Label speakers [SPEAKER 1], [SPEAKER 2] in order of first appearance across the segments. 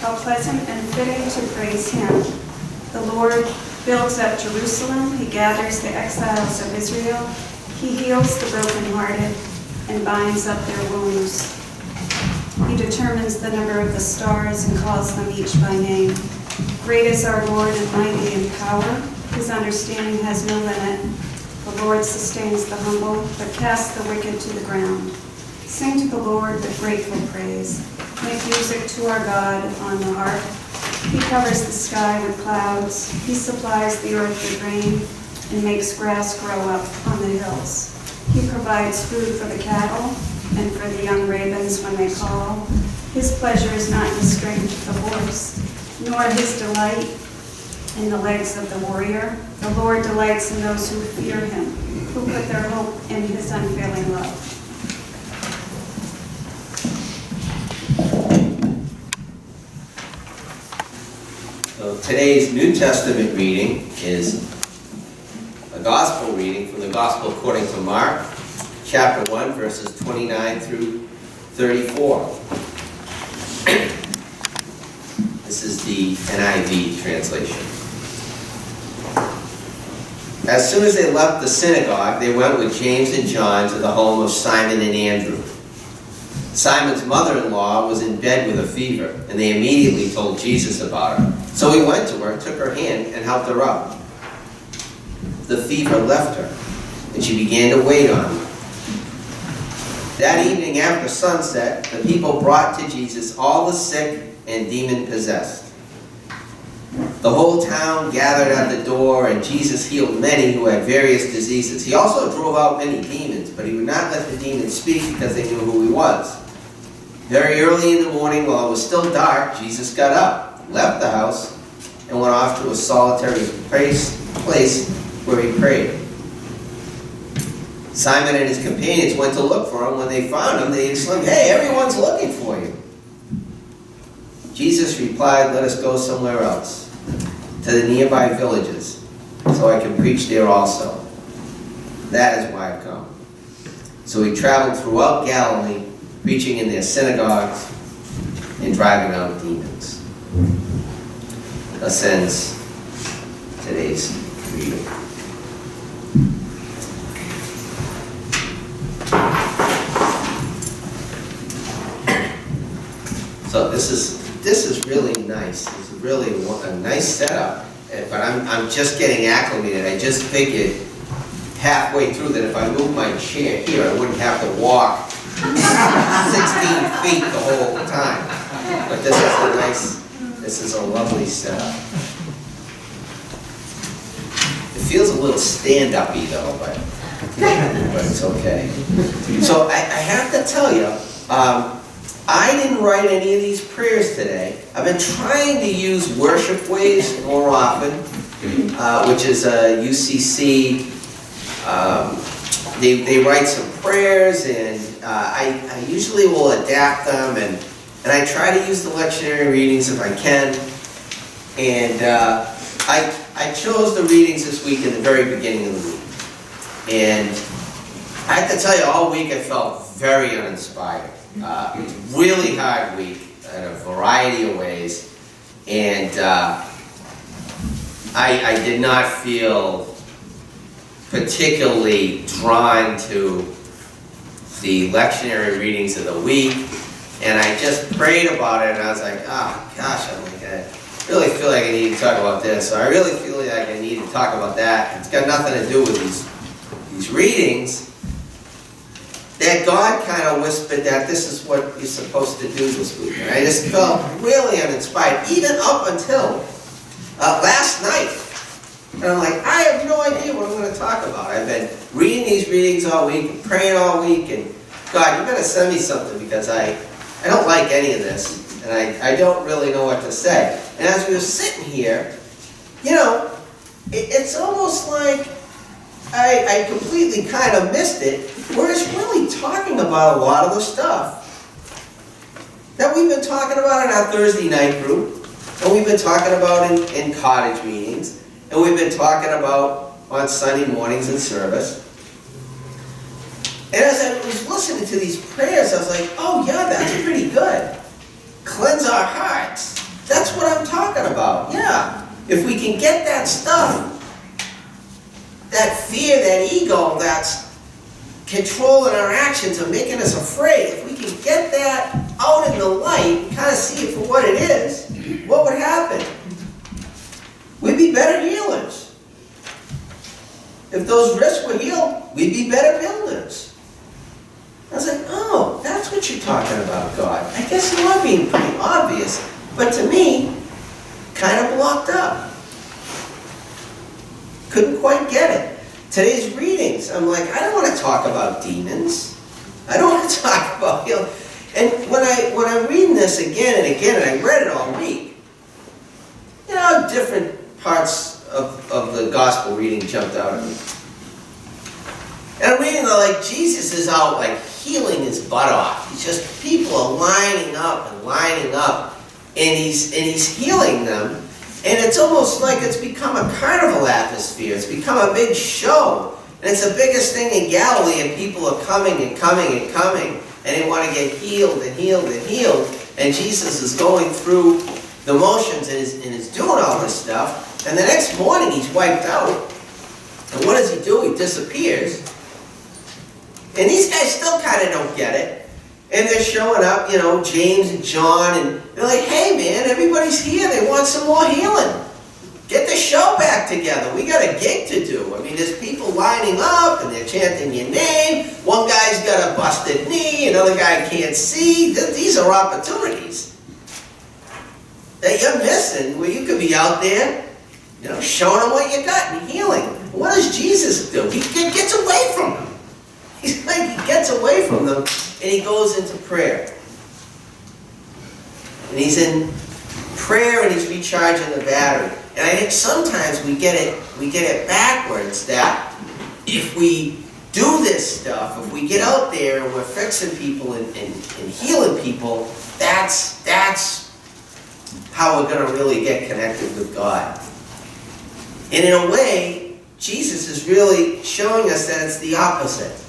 [SPEAKER 1] how pleasant and fitting to praise him. The Lord builds up Jerusalem. He gathers the exiles of Israel. He heals the brokenhearted and binds up their wounds. He determines the number of the stars and calls them each by name. Great is our Lord and mighty in power. His understanding has no limit. The Lord sustains the humble, but casts the wicked to the ground. Sing to the Lord with grateful praise. Make music to our God on the harp. He covers the sky with clouds. He supplies the earth with rain and makes grass grow up on the hills. He provides food for the cattle and for the young ravens when they call. His pleasure is not in the strength of the horse, nor his delight in the legs of the warrior. The Lord delights in those who fear him, who put their hope in his unfailing love.
[SPEAKER 2] So today's New Testament reading is a gospel reading from the Gospel according to Mark, chapter 1, verses 29 through 34. This is the NIV translation. As soon as they left the synagogue, they went with James and John to the home of Simon and Andrew. Simon's mother-in-law was in bed with a fever, and they immediately told Jesus about her. So he went to her, took her hand, and helped her up. The fever left her, and she began to wait on him. That evening after sunset, the people brought to Jesus all the sick and demon-possessed. The whole town gathered at the door, and Jesus healed many who had various diseases. He also drove out many demons, but he would not let the demons speak because they knew who he was. Very early in the morning, while it was still dark, Jesus got up, left the house, and went off to a solitary place where he prayed. Simon and his companions went to look for him. When they found him, they exclaimed, "Hey, everyone's looking for you." Jesus replied, "Let us go somewhere else, to the nearby villages, so I can preach there also. That is why I've come." So he traveled throughout Galilee, preaching in their synagogues and driving out demons. Thus ends today's reading. So this is really nice. This is really a nice setup. But I'm just getting acclimated. I just figured halfway through that if I moved my chair here, I wouldn't have to walk 16 feet the whole time. But this is a lovely setup. It feels a little stand-up-y though, but it's okay. So I have to tell you, I didn't write any of these prayers today. I've been trying to use Worship Waves more often, which is a UCC. They write some prayers, and I usually will adapt them, and I try to use the lectionary readings if I can. And I chose the readings this week in the very beginning of the week. And I have to tell you, all week I felt very uninspired. Really hard week in a variety of ways, and I did not feel particularly drawn to the lectionary readings of the week, and I just prayed about it, and I was like, oh gosh, I really feel like I need to talk about this, or I really feel like I need to talk about that. It's got nothing to do with these readings. That God kind of whispered that this is what you're supposed to do this week. And I just felt really uninspired, even up until last night. And I'm like, I have no idea what I'm going to talk about. I've been reading these readings all week, praying all week, and God, you got to send me something because I don't like any of this, and I don't really know what to say. And as we were sitting here, you know, it's almost like I completely kind of missed it, where it's really talking about a lot of the stuff that we've been talking about in our Thursday night group, and we've been talking about in cottage meetings, and we've been talking about on Sunday mornings in service. And as I was listening to these prayers, I was like, oh yeah, that's pretty good. Cleanse our hearts. talking about. Yeah, if we can get that stuff, that fear, that ego, that's controlling our actions and making us afraid, if we can get that out in the light, kind of see it for what it is, what would happen? We'd be better healers. If those risks were healed, we'd be better builders. I was like, oh, that's what you're talking about, God. I guess you are being pretty obvious, but to me, kind of blocked up. Couldn't quite get it. Today's readings, I'm like, I don't want to talk about demons. I don't want to talk about healing. And when I'm reading this again and again, and I read it all week, you know, different parts of the gospel reading jumped out at me. And I'm reading like Jesus is out like healing his butt off. He's just, people are lining up, and he's healing them. And it's almost like it's become a carnival atmosphere. It's become a big show. And it's the biggest thing in Galilee, and people are coming and coming and coming, and they want to get healed and healed and healed. And Jesus is going through the motions and is doing all this stuff. And the next morning he's wiped out. And what does he do? He disappears. And these guys still kind of don't get it. And they're showing up, you know, James and John, and they're like, hey man, everybody's here. They want some more healing. Get the show back together. We got a gig to do. I mean, there's people lining up, and they're chanting your name. One guy's got a busted knee. Another guy can't see. These are opportunities that you're missing, where you could be out there, you know, showing them what you got and healing. What does Jesus do? He gets away from them. He's like, he gets away from them, and he goes into prayer. And he's in prayer, and he's recharging the battery. And I think sometimes we get it backwards, that if we do this stuff, if we get out there and we're fixing people and healing people, that's how we're going to really get connected with God. And in a way, Jesus is really showing us that it's the opposite.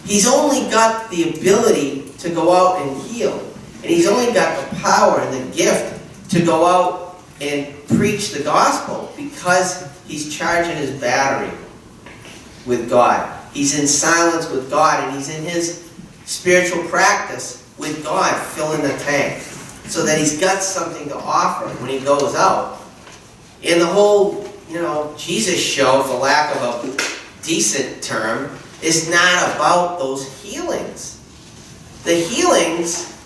[SPEAKER 2] He's only got the ability to go out and heal. And he's only got the power and the gift to go out and preach the gospel because he's charging his battery with God. He's in silence with God, and he's in his spiritual practice with God, filling the tank, so that he's got something to offer when he goes out. And the whole, you know, Jesus show, for lack of a decent term, is not about those healings. The healings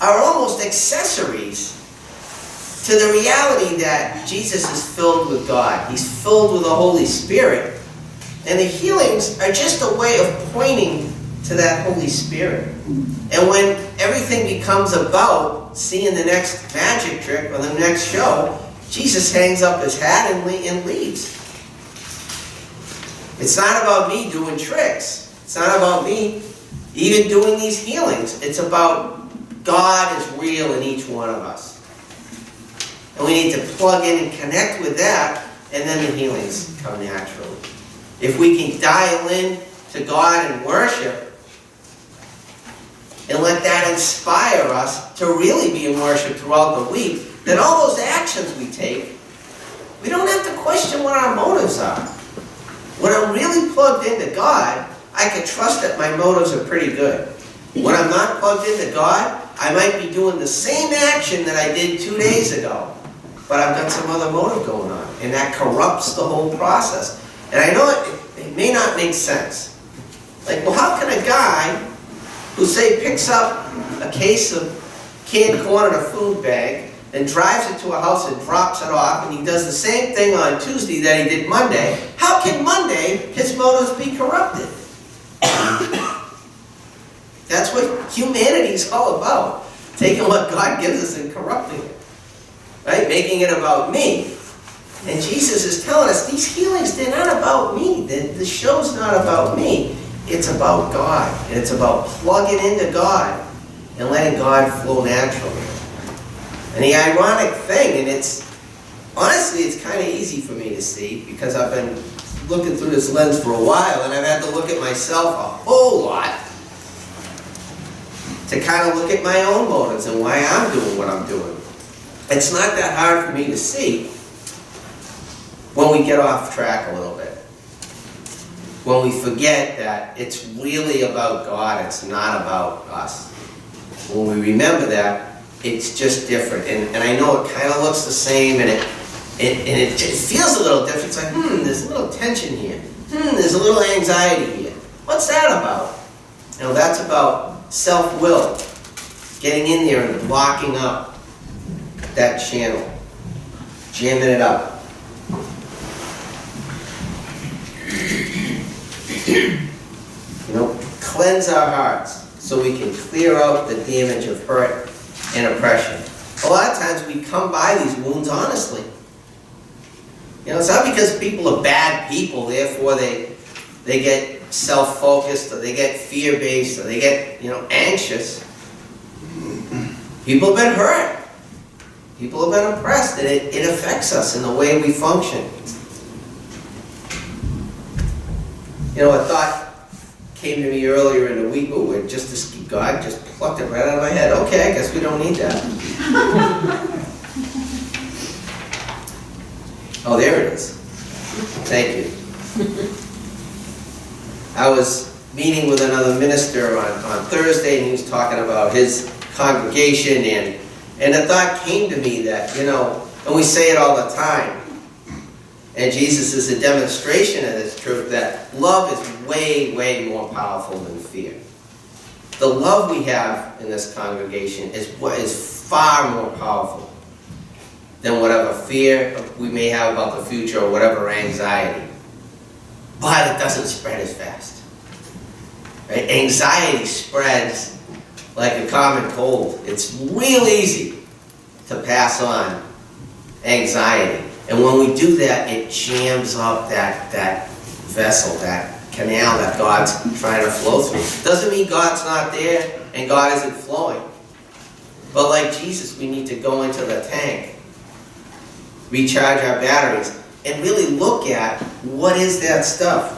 [SPEAKER 2] are almost accessories to the reality that Jesus is filled with God. He's filled with the Holy Spirit. And the healings are just a way of pointing to that Holy Spirit. And when everything becomes about seeing the next magic trick or the next show, Jesus hangs up his hat and leaves. It's not about me doing tricks. It's not about me even doing these healings. It's about God is real in each one of us. And we need to plug in and connect with that, and then the healings come naturally. If we can dial in to God and worship, and let that inspire us to really be in worship throughout the week, then all those actions we take, we don't have to question what our motives are. When I'm really plugged into God, I can trust that my motives are pretty good. When I'm not plugged into God, I might be doing the same action that I did 2 days ago, but I've got some other motive going on, and that corrupts the whole process. And I know it may not make sense. Like, well, how can a guy who, say, picks up a case of canned corn in a food bag and drives it to a house and drops it off, and he does the same thing on Tuesday that he did Monday, how can Monday his motives be corrupted? That's what humanity's all about. Taking what God gives us and corrupting it. Right? Making it about me. And Jesus is telling us, these healings, they're not about me. The show's not about me. It's about God. And it's about plugging into God and letting God flow naturally. And the ironic thing, and honestly, it's kind of easy for me to see, because I've been looking through this lens for a while, and I've had to look at myself a whole lot to kind of look at my own motives and why I'm doing what I'm doing. It's not that hard for me to see when we get off track a little bit. When we forget that it's really about God, it's not about us. When we remember that, it's just different. And I know it kind of looks the same, and it feels a little different. It's like, there's a little tension here. There's a little anxiety here. What's that about? You know, that's about self-will. Getting in there and blocking up that channel. Jamming it up. You know, cleanse our hearts so we can clear out the damage of hurt and oppression. A lot of times we come by these wounds honestly. You know, it's not because people are bad people, therefore they get self-focused, or they get fear-based, or they get, anxious. People have been hurt. People have been oppressed, and it affects us in the way we function. You know, a thought came to me earlier in the week, God just plucked it right out of my head. Okay, I guess we don't need that. Oh, there it is. Thank you. I was meeting with another minister on Thursday, and he was talking about his congregation, and the thought came to me that, and we say it all the time, and Jesus is a demonstration of this truth, that love is way, way more powerful than fear. The love we have in this congregation is far more powerful than whatever fear we may have about the future or whatever anxiety. But it doesn't spread as fast. Right? Anxiety spreads like a common cold. It's real easy to pass on anxiety. And when we do that, it jams up that vessel, that canal that God's trying to flow through. Doesn't mean God's not there and God isn't flowing. But like Jesus, we need to go into the tank, recharge our batteries, and really look at what is that stuff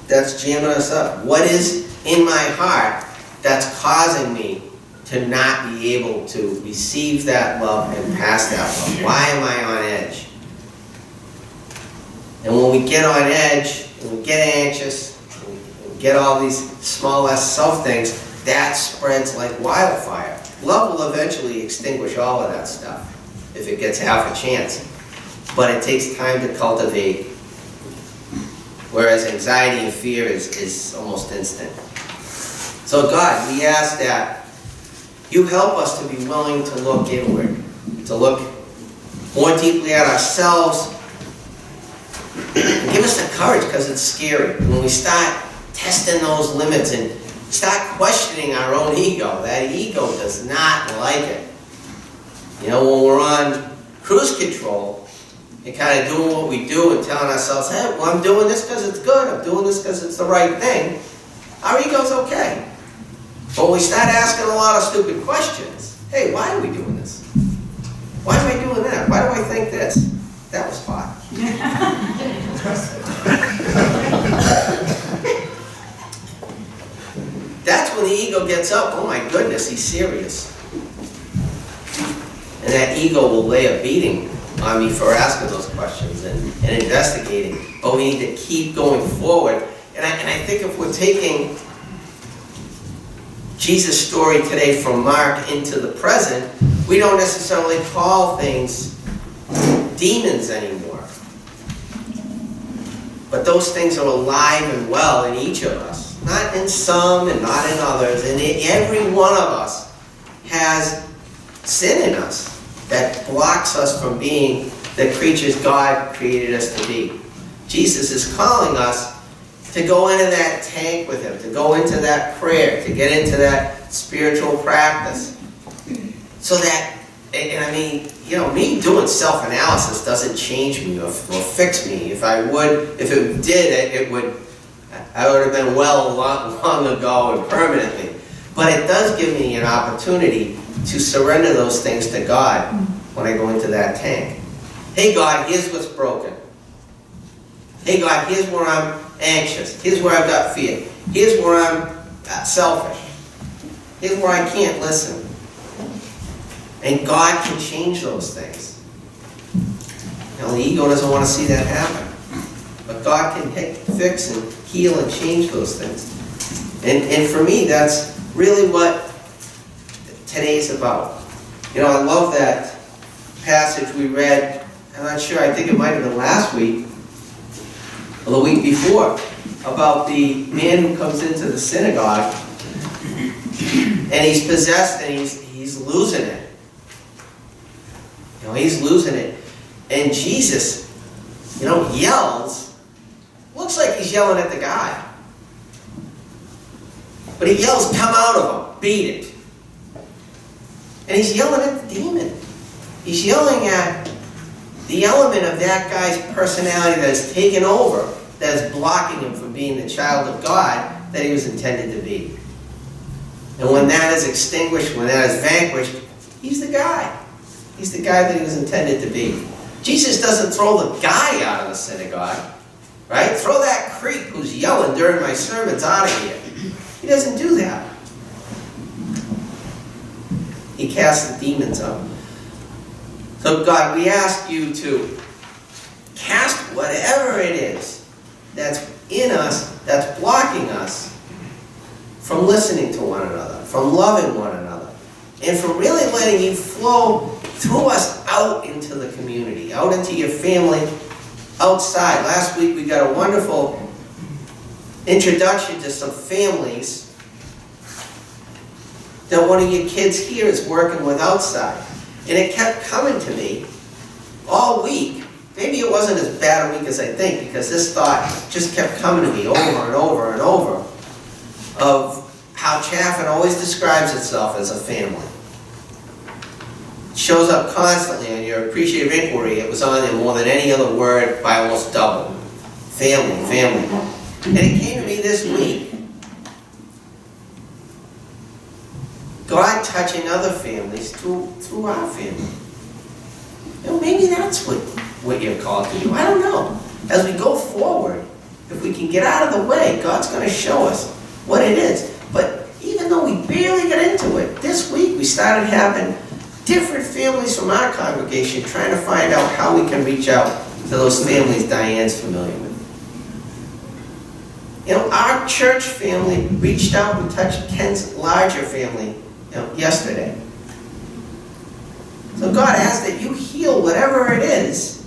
[SPEAKER 2] that's jamming us up. What is in my heart that's causing me to not be able to receive that love and pass that love? Why am I on edge? And when we get on edge, and we get anxious, and we get all these small self things, that spreads like wildfire. Love will eventually extinguish all of that stuff if it gets half a chance. But it takes time to cultivate, whereas anxiety and fear is almost instant. So God, we ask that you help us to be willing to look inward, to look more deeply at ourselves, and give us the courage, because it's scary. When we start testing those limits and start questioning our own ego, that ego does not like it. When we're on cruise control and kind of doing what we do and telling ourselves, hey, well, I'm doing this because it's good, I'm doing this because it's the right thing, our ego's okay. But when we start asking a lot of stupid questions, hey, why are we doing this? Why am I doing that? Why do I think this? That was hot. That's when the ego gets up. Oh my goodness, he's serious. And that ego will lay a beating on me for asking those questions and investigating. But we need to keep going forward. And I think if we're taking Jesus' story today from Mark into the present, we don't necessarily call things demons anymore. But those things are alive and well in each of us. Not in some and not in others. And every one of us has sin in us that blocks us from being the creatures God created us to be. Jesus is calling us to go into that tank with Him, to go into that prayer, to get into that spiritual practice. So that, me doing self-analysis doesn't change me or fix me. If it did, I would have been well long ago and permanently. But it does give me an opportunity to surrender those things to God when I go into that tank. Hey God, here's what's broken. Hey God, here's where I'm anxious. Here's where I've got fear. Here's where I'm selfish. Here's where I can't listen. And God can change those things. Now, the ego doesn't want to see that happen. But God can fix and heal and change those things. And for me, that's really what today's about. You know, I love that passage we read. I'm not sure, I think it might have been last week or the week before, about the man who comes into the synagogue and he's possessed and he's losing it. You know, he's losing it. And Jesus, you know, yells. Looks like he's yelling at the guy. But he yells, "Come out of him, beat it." And he's yelling at the demon. He's yelling at the element of that guy's personality that has taken over, that is blocking him from being the child of God that he was intended to be. And when that is extinguished, when that is vanquished, he's the guy. He's the guy that he was intended to be. Jesus doesn't throw the guy out of the synagogue, right? Throw that creep who's yelling during my sermons out of here. He doesn't do that. He casts the demons out. So God, we ask you to cast whatever it is that's in us, that's blocking us from listening to one another, from loving one another, and from really letting you flow through us out into the community, out into your family, outside. Last week we got a wonderful introduction to some families that one of your kids here is working with outside. And it kept coming to me all week. Maybe it wasn't as bad a week as I think, because this thought just kept coming to me over and over and over, of how Chaffin always describes itself as a family. It shows up constantly on your appreciative inquiry. It was on there more than any other word by almost double. Family, family. And it came to me this week. God touching other families through our family. You know, maybe that's what you're called to do. I don't know. As we go forward, if we can get out of the way, God's going to show us what it is. But even though we barely got into it, this week we started having different families from our congregation trying to find out how we can reach out to those families Diane's familiar with. You know, our church family reached out and touched Ken's larger family, yesterday. So God asks that you heal whatever it is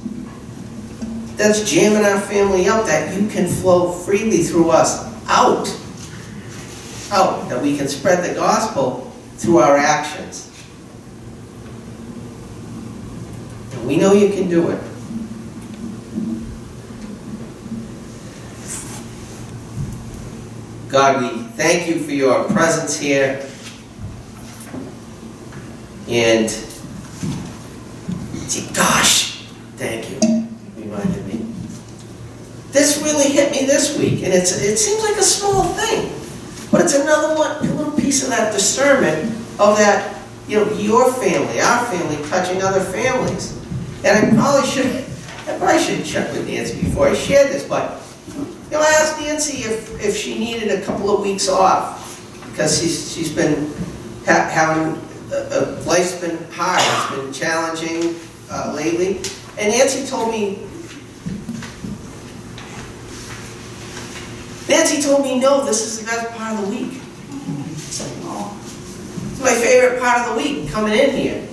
[SPEAKER 2] that's jamming our family up, that you can flow freely through us out, that we can spread the gospel through our actions. And we know you can do it. God, we thank you for your presence here. And, gosh, thank you, reminded me. This really hit me this week, and it seems like a small thing, but it's another one, a little piece of that discernment of that, your family, our family, touching other families. And I probably should check with Nancy before I shared this, but I asked Nancy if she needed a couple of weeks off, because she's been having. Life's been hard, it's been challenging lately. And Nancy told me, no, this is the best part of the week. It's like, oh, it's my favorite part of the week, coming in here.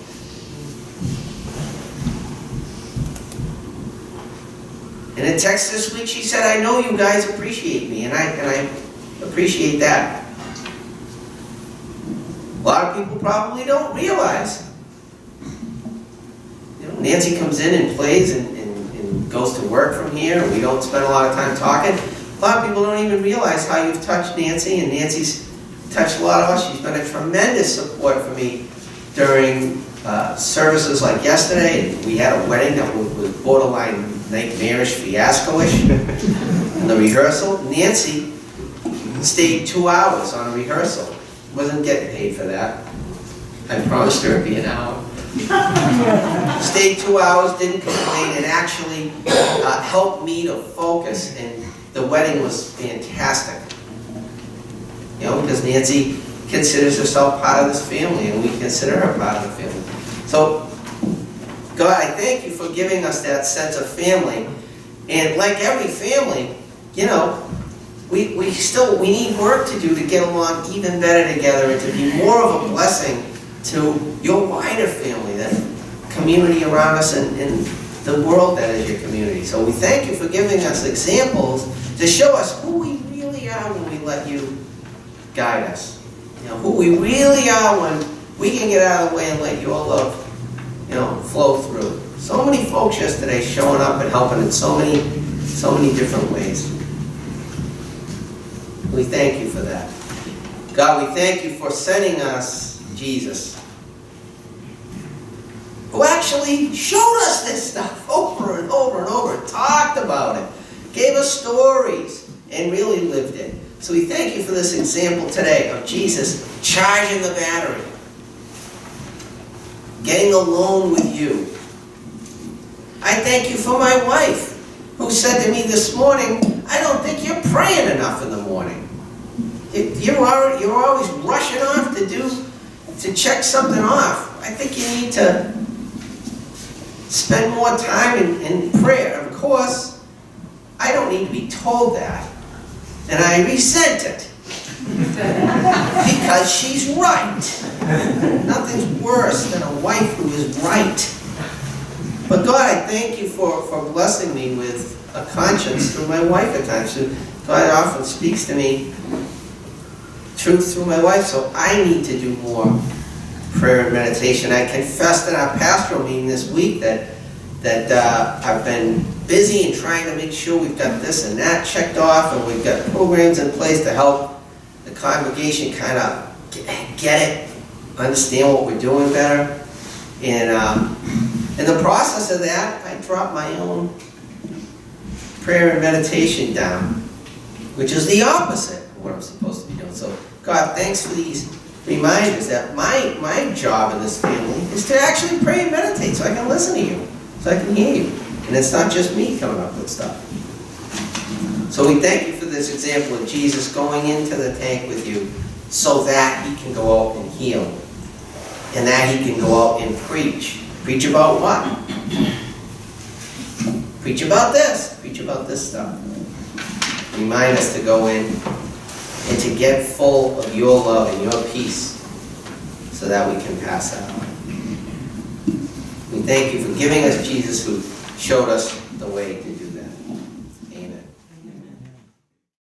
[SPEAKER 2] In a text this week, she said, I know you guys appreciate me, and I appreciate that. A lot of people probably don't realize. Nancy comes in and plays and goes to work from here, and we don't spend a lot of time talking. A lot of people don't even realize how you've touched Nancy, and Nancy's touched a lot of us. She's been a tremendous support for me during services like yesterday. We had a wedding that was borderline nightmarish, fiasco-ish in the rehearsal. Nancy stayed 2 hours on a rehearsal. Wasn't getting paid for that. I promised her it'd be an hour. Stayed 2 hours, didn't complain, and actually helped me to focus, and the wedding was fantastic. Because Nancy considers herself part of this family, and we consider her part of the family. So, God, I thank you for giving us that sense of family. And like every family, you know, we need work to do to get along even better together and to be more of a blessing to your wider family, that community around us and the world that is your community. So we thank you for giving us examples to show us who we really are when we let you guide us. You know, who we really are when we can get out of the way and let your love, you know, flow through. So many folks yesterday showing up and helping in so many different ways. We thank you for that. God, we thank you for sending us Jesus, who actually showed us this stuff over and over and over, talked about it, gave us stories, and really lived it. So we thank you for this example today of Jesus charging the battery, getting alone with you. I thank you for my wife, who said to me this morning, I don't think you're praying enough in the morning. You're always rushing off to check something off. I think you need to spend more time in prayer. Of course, I don't need to be told that. And I resent it. Because she's right. Nothing's worse than a wife who is right. But God, I thank you for blessing me with a conscience through my wife at times. God often speaks to me truth through my wife, so I need to do more prayer and meditation. I confessed in our pastoral meeting this week that I've been busy and trying to make sure we've got this and that checked off, and we've got programs in place to help the congregation kind of get it, understand what we're doing better. And in the process of that, I dropped my own prayer and meditation down, which is the opposite of what I'm supposed to be doing. So, God, thanks for these reminders that my job in this family is to actually pray and meditate so I can listen to you, so I can hear you. And it's not just me coming up with stuff. So we thank you for this example of Jesus going into the tank with you so that he can go out and heal. And that he can go out and preach. Preach about what? Preach about this. Preach about this stuff. Remind us to go in and to get full of your love and your peace so that we can pass that on. We thank you for giving us Jesus, who showed us